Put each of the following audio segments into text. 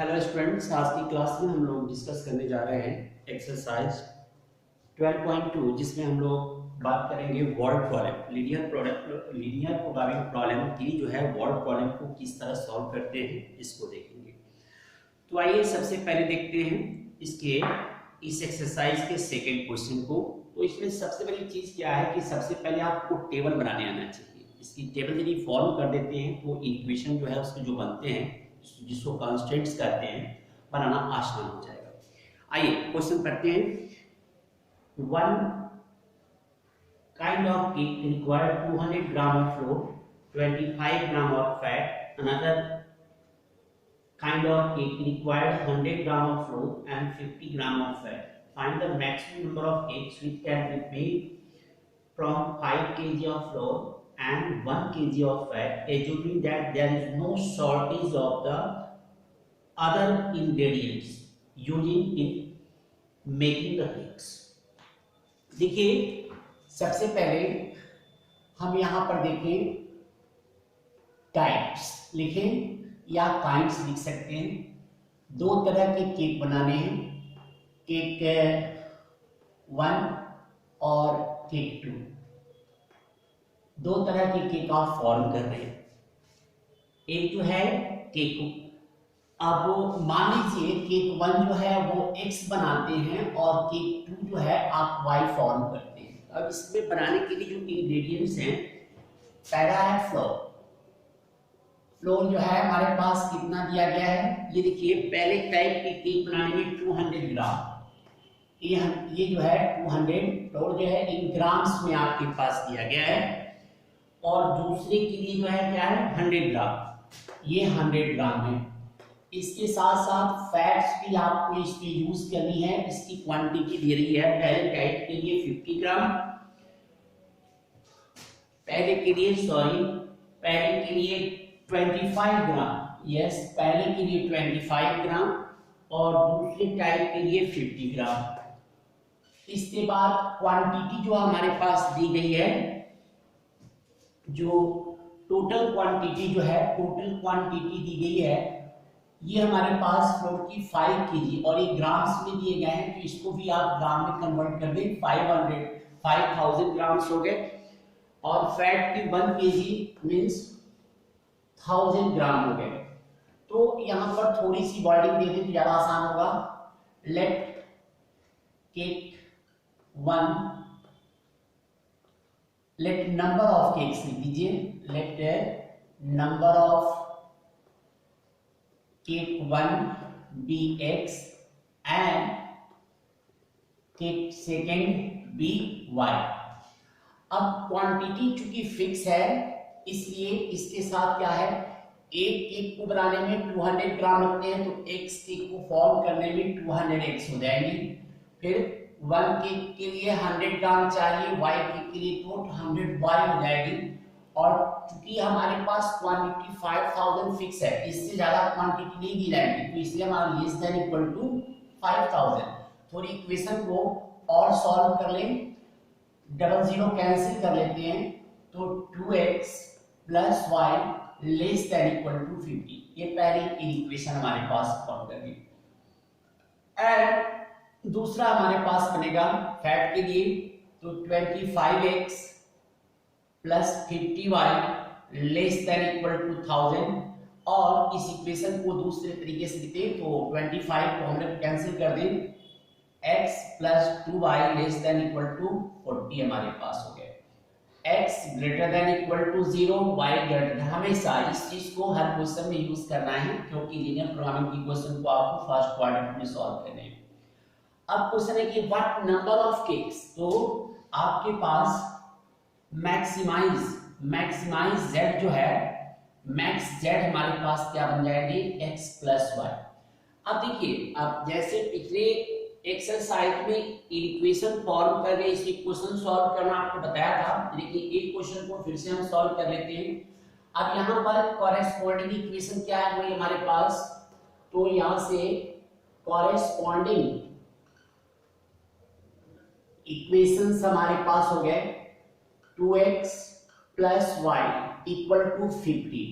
Hello students, आज की class में हम लोग डिस्कस करने जा रहे हैं एक्सरसाइज 12.2 जिसमें हम लोग बात करेंगे word problem. Linear programming problem की जो है वर्ड प्रॉब्लम को किस तरह सॉल्व करते हैं इसको देखेंगे। तो आइए सबसे पहले देखते हैं इस एक्सरसाइज के सेकेंड क्वेश्चन को। तो इसमें सबसे पहली चीज क्या है कि सबसे पहले आपको टेबल बनाने आना चाहिए। इसकी टेबल यदि फॉर्म कर देते हैं तो इक्वेशन जो है उसके जो बनते हैं जिसको कांस्टेंट्स कहते हैं बनाना आसान हो जाएगा। आइए क्वेश्चन करते हैं। One kind of cake require 200 gram of floor, 25 gram of fat. Another kind of cake required 100 gram of flour and 50 gram of fat. Find the maximum number of cakes which can be made from 5 kg of flour and 1 kg of fat, assuming that there is no shortage of the other ingredients using in making the cakes. देखिए सबसे पहले हम यहाँ पर देखें types लिखें या kinds लिख सकते हैं। दो तरह के केक बनाने हैं, केक 1 और केक 2। दो तरह के केक आप फॉर्म कर रहे हैं। एक जो है केक, अब मान लीजिए केक 1 जो है वो x बनाते हैं और केक 2 जो है आप y फॉर्म करते हैं। अब इसमें बनाने के लिए जो इंग्रेडिएंट्स हैं, पहला है फ्लोर। फ्लोर जो है हमारे पास कितना दिया गया है, ये देखिए पहले टाइप के केक बनाने में 200 ग्राम। ये जो है 200 फ्लोर जो है इन ग्राम्स में आपके पास दिया गया है। और दूसरे के लिए जो है क्या है 100 ग्राम, ये 100 ग्राम है। इसके साथ साथ फैट्स भी आपको इसमें यूज करनी है। इसकी क्वांटिटी दे रही है पहले टाइप के लिए 50 ग्राम, पहले के लिए 25 ग्राम, यस पहले के लिए 25 ग्राम और दूसरे टाइप के लिए 50 ग्राम। इसके बाद क्वांटिटी जो हमारे पास दी गई है, जो टोटल क्वांटिटी दी गई है, ये हमारे पास फ्लोर की 5 kg और ये ग्राम्स में दिए गए हैं, तो इसको भी आप ग्राम में कन्वर्ट कर दें। 5000 ग्राम्स हो गए और फैट की 1 kg मीन्स 1000 ग्राम हो गए। तो यहां पर थोड़ी सी वर्डिंग दे दें तो ज्यादा आसान होगा। Let cake 1, let number of cakes लिख दीजिए, let number of cake 1 be x and cake second be y। अब क्वांटिटी चूंकि फिक्स है इसलिए इसके साथ क्या है, एक केक को बनाने में 200 ग्राम लगते हैं तो x केक को फॉर्म करने में 200x हो जाएंगे। फिर 1 केक के लिए 100 ग्राम चाहिए, y केक के लिए तो 100y हो जाएगी। और चूंकि हमारे पास क्वांटिटी 5000 फिक्स है, इससे ज्यादा क्वांटिटी नहीं दी जाएगी, तो इसलिए हमारा लेस देन इक्वल टू 5000। थोड़ी इक्वेशन को और सॉल्व कर लें, डबल जीरो कैंसिल कर लेते हैं तो 2x plus y less than equal to 50। ये पहली इक्वेशन हमारे पास फॉर्म कर दी। एंड दूसरा हमारे पास बनेगा फैट के लिए, तो 25x plus 50y less than equal to 1000। और इस इक्वेशन को दूसरे तरीके से लिखते हैं तो 25 को हम लोग कैंसिल कर दें, x plus 2y less than equal to 40 हमारे पास हो गए। x greater than equal to 0, y greater. हमेशा इस चीज को हर क्वेश्चन में यूज करना है क्योंकि लीनियर प्रोग्रामिंग की क्वेश्चन को आपको फर्स्ट क्वाड्रेंट में सॉल्व करने हैं। अब क्वेश्चन है कि व्हाट नंबर ऑफ केक्स, तो आपके पास मैक्सिमाइज z जो है, मैक्स z हमारे पास क्या बन जाएगी x प्लस y। अब देखिए, अब जैसे पिछले एक्सरसाइज में इक्वेशन फॉर्म करके इस क्वेश्चन सॉल्व करना आपको बताया था, लेकिन एक क्वेश्चन को फिर से हम सॉल्व कर लेते हैं। अब यहाँ पर कॉरेस्पॉन्डिंग इक्वेशन क्या है वही हमारे पास, तो यहाँ से कॉरेस्पॉन्डिंग इक्वेशंस हमारे पास हो गए 2x plus y equal to 50।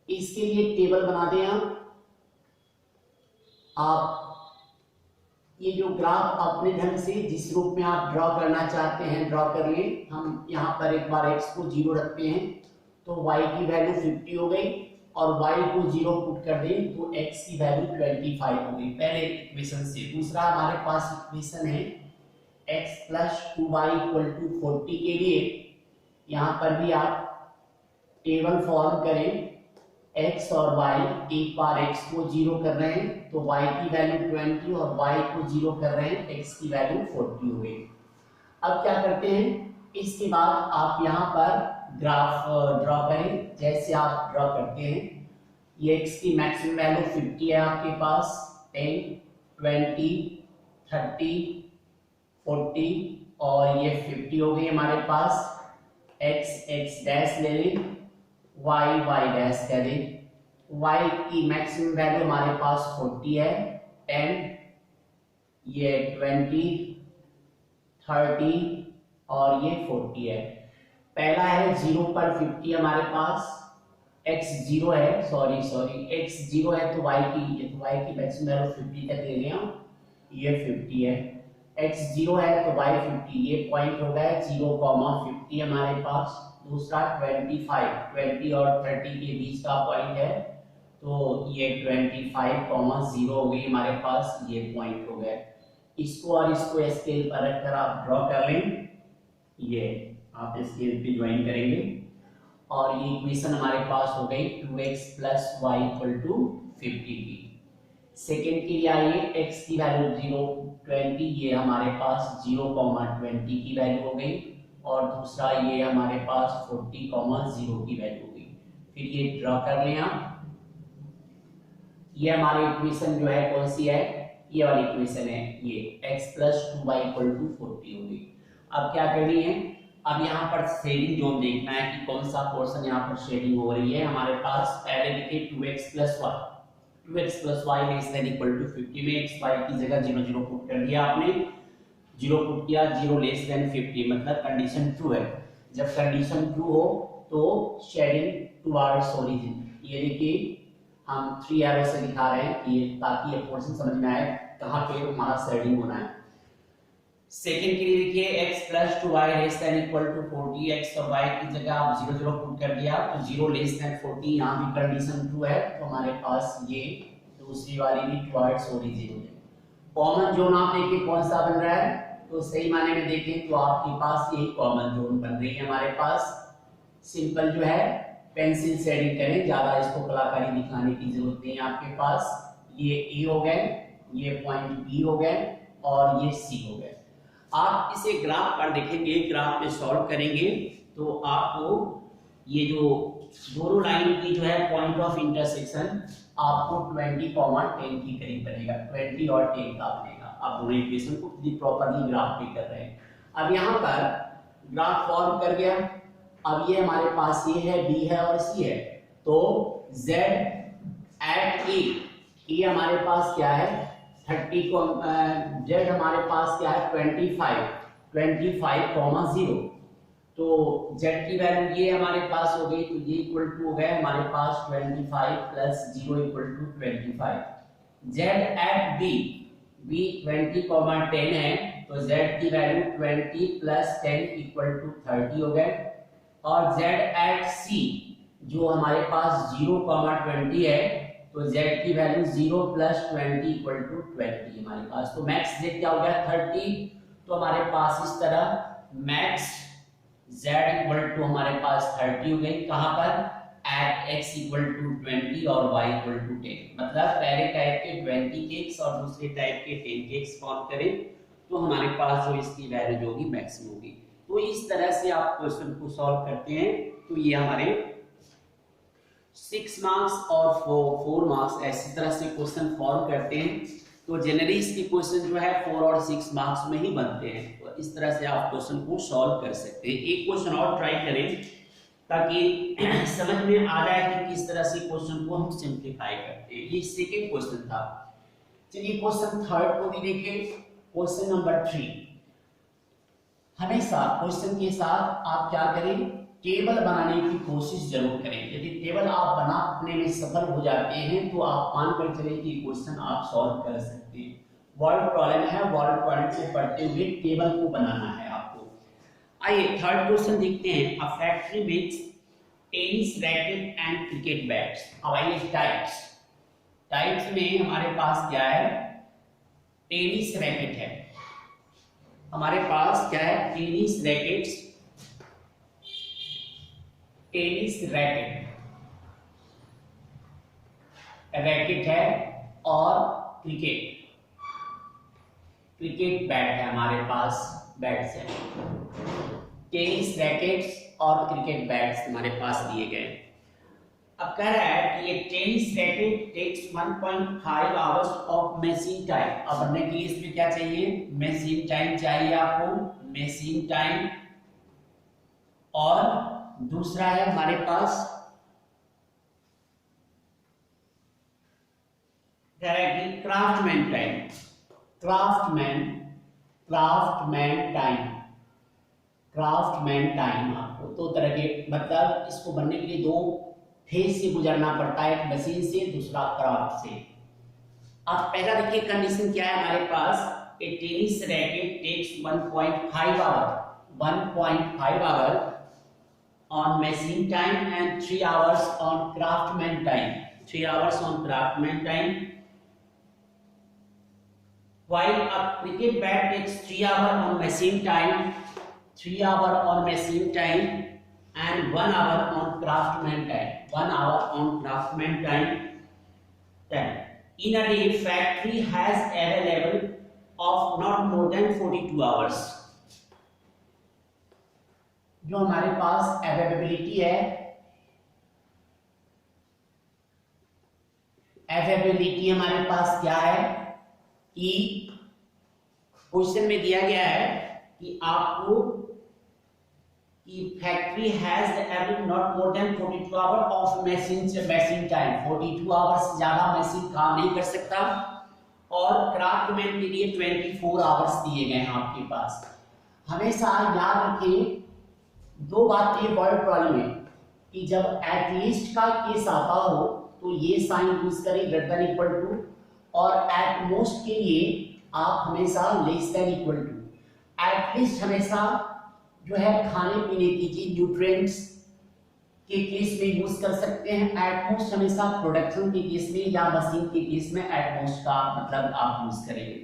इसके लिए टेबल बना दें हम, आप ये जो ग्राफ अपने ढंग से जिस रूप में आप ड्रॉ करना चाहते हैं ड्रॉ कर लें। हम यहाँ पर एक बार x को 0 रखते हैं तो y की वैल्यू 50 हो गई और y को 0 पुट कर दें तो x की वैल्यू 25 हो गई पहले इक्वेशन से। दूसरा हमारे पास इक्वेशन है x plus 2y equal to 40 के लिए यहाँ पर भी आप टेबल फॉर्म करें x और y। एक बार x को 0 कर रहे हैं तो y की वैल्यू 20 और y को 0 कर रहे हैं x की वैल्यू 40 हो गई। अब क्या करते हैं, इसके बाद आप यहाँ पर ग्राफ ड्रॉ करें। जैसे आप ड्रॉ करते हैं ये x की मैक्सिमम वैल्यू 50 है आपके पास, 10, 20, 30, 40 और ये 50 हो गई हमारे पास। x डैश ले लें, y डैश कर दें। y की मैक्सिमम वैल्यू हमारे पास 40 है, 10, ये 20, 30 और ये 40 है। पहला है 0 पर 50 हमारे पास, x 0 है, सॉरी x 0 है तो y की मैक्सिमम वैल्यू 50 तक ले लें, ये 50 है। x 0 है तो y 50, ये पॉइंट हो गया 0,50 हमारे पास। दूसरा 20 और 30 के बीच का पॉइंट है तो ये 25,0 हो गई हमारे पास, ये पॉइंट हो गया। इसको और इसको स्केल पर रखकर आप ड्रॉ कर लें, ये आप स्केल पे ज्वाइन करेंगे और ये इक्वेशन हमारे पास हो गई 2x plus y equal to 50 की। सेकेंड के लिए आइए, x की वैल्यू 0,20, ये हमारे पास 0,20 की वैल्यू हो गई और दूसरा ये हमारे पास 40,0 की वैल्यू हो गई। फिर ये ड्रॉ कर लें आप। ये हमारी इक्वेशन जो है कौन सी है, ये वाली इक्वेशन है, ये x plus 2y equal to 40 होगी। अब क्या करनी है, अब यहाँ पर शेडिंग जोन देखना है कि कौन सा पोर्शन यहाँ पर शेडिंग हो रही है हमारे पास। पहले देखिए 2x plus y less than equal to 50 में x y की जगह 0 0 पुट कर दिया आपने, 0 पुट किया, 0 लेस देन 50 मतलब कंडीशन ट्रू है। जब कंडीशन ट्रू हो तो शेडिंग टुवर्ड्स ओरिजिन, ये देखिए हम 3 एरो से दिखा रहे हैं कि ताकि ये पोर्शन समझ में आए कहाँ पे हमारा शेडिंग होना है। सेकंड के लिए देखिए x plus 2y less than equal to 40, x और y की जगह आप 0 0 पुट कर दिया तो 0 लेस देन 40, यहाँ भी कंडीशन ट्रू है तो हमारे पास ये दूसरी वाली भी टुवर्ड्स ओरिजिन है। कॉमन जोन आप देखिए कौन सा बन रहा है, तो सही माने में देखें तो आपके पास ये कॉमन जोन बन रही है हमारे पास। सिंपल जो है पेंसिल शेडिंग करें, ज्यादा इसको कलाकारी दिखाने की जरूरत नहीं है आपके पास। ये ए हो गए, ये पॉइंट बी हो गए और ये सी हो गए। आप इसे ग्राफ पर देखेंगे, ग्राफ पे सॉल्व करेंगे तो आपको ये जो दोनों लाइन की जो है पॉइंट ऑफ इंटरसेक्शन आपको 20,10 की करीब बनेगा, 20 और 10 का बनेगा। आप दोनों इक्वेशन को प्रॉपर्ली ग्राफ पे कर रहे हैं। अब यहाँ पर ग्राफ फॉर्म कर गया। अब ये हमारे पास ये है, बी है और सी है, तो z एट ए हमारे पास क्या है 30 को z हमारे पास क्या है 25,0, तो z की वैल्यू ये हमारे पास हो गई तो ये इक्वल टू हो गया हमारे पास 25 plus 0 equal to 25। z at b 20,10 है तो z की वैल्यू 20 प्लस 10 इक्वल टू 30 हो गए। और z एट c जो हमारे पास 0,20 है तो z की वैल्यू 0 प्लस 20 इक्वल टू 20 हमारे पास। तो मैक्स z क्या हो गया 30, तो हमारे पास इस तरह मैक्स z इक्वल टू हमारे पास 30 हो गई। कहां पर, एट x इक्वल टू 20 और y इक्वल टू 10, मतलब पहले टाइप के 20 के x और दूसरे टाइप के 10 के x फॉर्म करें तो हमारे पास जो इसकी वैल्यू जो होगी मैक्सिमम होगी। तो इस तरह से आप क्वेश्चन को सॉल्व करते हैं तो ये हमारे 6 मार्क्स और 4 मार्क्स ऐसी तरह से क्वेश्चन फॉर्म करते हैं। तो जनरली इसके क्वेश्चन जो है 4 और 6 मार्क्स में ही बनते हैं। तो इस तरह से आप क्वेश्चन को सॉल्व कर सकते हैं। एक क्वेश्चन और ट्राई करें ताकि समझ में आ जाए कि किस तरह से क्वेश्चन को हम सिंप्लीफाई करते हैं। ये सेकंड क्वेश्चन था। चलिए क्वेश्चन थर्ड को भी देखें। क्वेश्चन नंबर 3, हमेशा क्वेश्चन के साथ आप क्या करें, टेबल बनाने की कोशिश जरूर करें। यदि टेबल आप बनाने में सफल हो जाते हैं तो आप मानकर चले कि क्वेश्चन आप सॉल्व कर सकते हैं। वर्ड प्रॉब्लम है, वर्ड प्रॉब्लम को पढ़ते हुए टेबल को बनाना है आपको। आइए थर्ड क्वेश्चन देखते हैं। A factory makes tennis racket and cricket bats. अब आइए टाइप्स। टाइप्स में हमारे पास क्या है? टेनिस रैकेट है हमारे पास, क्या है? टेनिस रैकेट्स, टेनिस रैकेट है और क्रिकेट बैट है हमारे पास, बैट्स है। टेनिस रैकेट्स और क्रिकेट बैट्स हमारे पास दिए गए। अब कह रहा है कि ये tennis racket takes 1.5 hours of machine time. अब बनने के लिए इसमें क्या चाहिए? मशीन टाइम चाहिए आपको, मशीन टाइम। और दूसरा है हमारे पास कह रहा है कि क्राफ्टमैन टाइम, क्राफ्टमैन टाइम आपको दो तरह के, मतलब इसको बनने के लिए दो फेज से गुजरना पड़ता है, एक मशीन से, दूसरा क्राफ्ट से। अब पहला देखिए कंडीशन क्या है हमारे पास? A tennis racket takes 1.5 hour on machine time and 3 hours on craftsman time. 3 hours on craftsman time. While a cricket bat takes 3 hours on machine time, 3 hours on machine time, and 1 hour on craftsman time. 1 hour on craftsman time. In a day, factory has available of not more than 42 hours. जो हमारे पास availability है, availability हमारे पास क्या है कि question में दिया गया है कि आपको कि factory has every not more than 42 hour of machine time. 42 hours से ज्यादा मशीन काम नहीं कर सकता। और क्राफ्टमैन के लिए 24 आवर्स दिए गए हैं आपके पास। हमेशा याद रखिए दो बातें वर्ड प्रॉब्लम में कि जब एटलीस्ट का केस आता हो तो ये साइन यूज करें ग्रेटर देन इक्वल टू, और एट मोस्ट के लिए आप हमेशा less than equal to. At least हमेशा जो है खाने पीने की चीज न्यूट्रिएंट्स के केस में यूज कर सकते हैं। एट मोस्ट हमेशा प्रोडक्शन के केस में या मशीन के केस में एट मोस्ट का मतलब आप यूज करेंगे।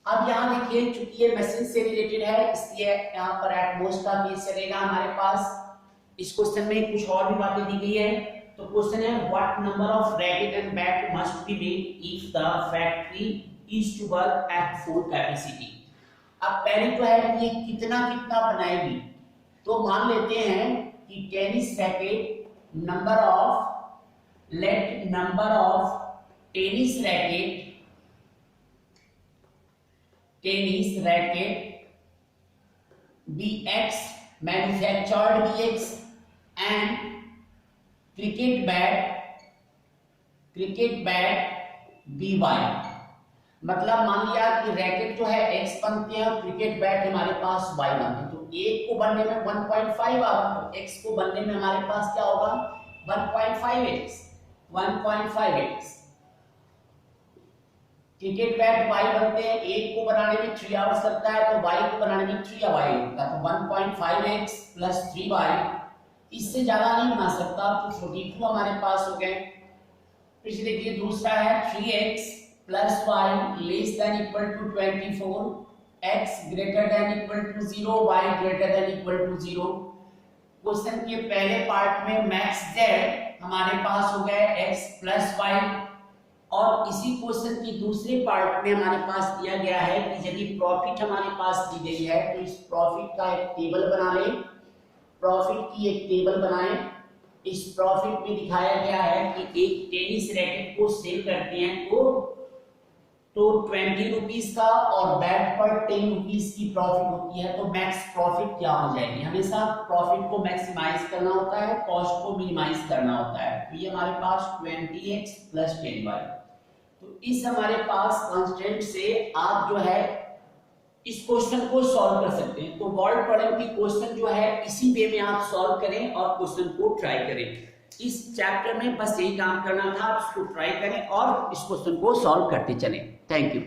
अब यहाँ देखिए चूंकि ये मशीन से रिलेटेड है इसलिए यहाँ पर एट मोस्ट का केस चलेगा हमारे पास। इस क्वेश्चन में कुछ और भी बातें दी गई है। तो क्वेश्चन है what number of racket and bat must be made if the factory is to work at full capacity. अब पहले तो है कि ये कितना कितना बनाएगी, तो मान लेते हैं कि tennis racket number of tennis racket BX manufactured BX and cricket bat BY। मतलब मान लिया कि रैकेट जो है X बनते हैं और क्रिकेट बैट हमारे पास Y बनते हैं। तो एक को बनने में 1.5 आवर, तो X को बनने में हमारे पास क्या होगा? 1.5x। क्रिकेट बैट Y बनते हैं, एक को बनाने में 3 आवर्स लगता है तो Y को बनाने में 3 आवर लगता है। तो 1.5x प्लस 3y, इससे ज्यादा नहीं बना सकता, तो 42 हमारे पास हो गए। फिर देखिए दूसरा है 3x plus y less than equal to 24, x greater than equal to 0, y greater than equal to 0। Question के पहले पार्ट में मैक्स z हमारे पास हो गए x प्लस y, और इसी क्वेश्चन के दूसरे पार्ट में हमारे पास दिया गया है कि यदि प्रॉफिट हमारे पास दी गई है तो इस प्रॉफिट का एक टेबल बना लें, प्रॉफिट की एक टेबल बनाएं। इस प्रॉफिट में दिखाया गया है कि एक टेनिस रैकेट को सेल करते हैं तो 20 रुपीस का और बैट पर 10 रुपीस की प्रॉफिट होती है। तो मैक्स प्रॉफिट क्या हो जाएगी? हमेशा प्रॉफिट को मैक्सिमाइज करना होता है, कॉस्ट को मिनिमाइज करना होता है। तो ये हमारे पास 20x प्लस 10y। तो इस हमारे पास कांस्टेंट से आप जो है इस क्वेश्चन को सॉल्व कर सकते हैं। तो वर्ड प्रॉब्लम की क्वेश्चन जो है इसी वे में आप सॉल्व करें और क्वेश्चन को ट्राई करें। इस चैप्टर में बस यही काम करना था, आप इसको ट्राई करें और इस क्वेश्चन को सॉल्व करते चलें। Thank you.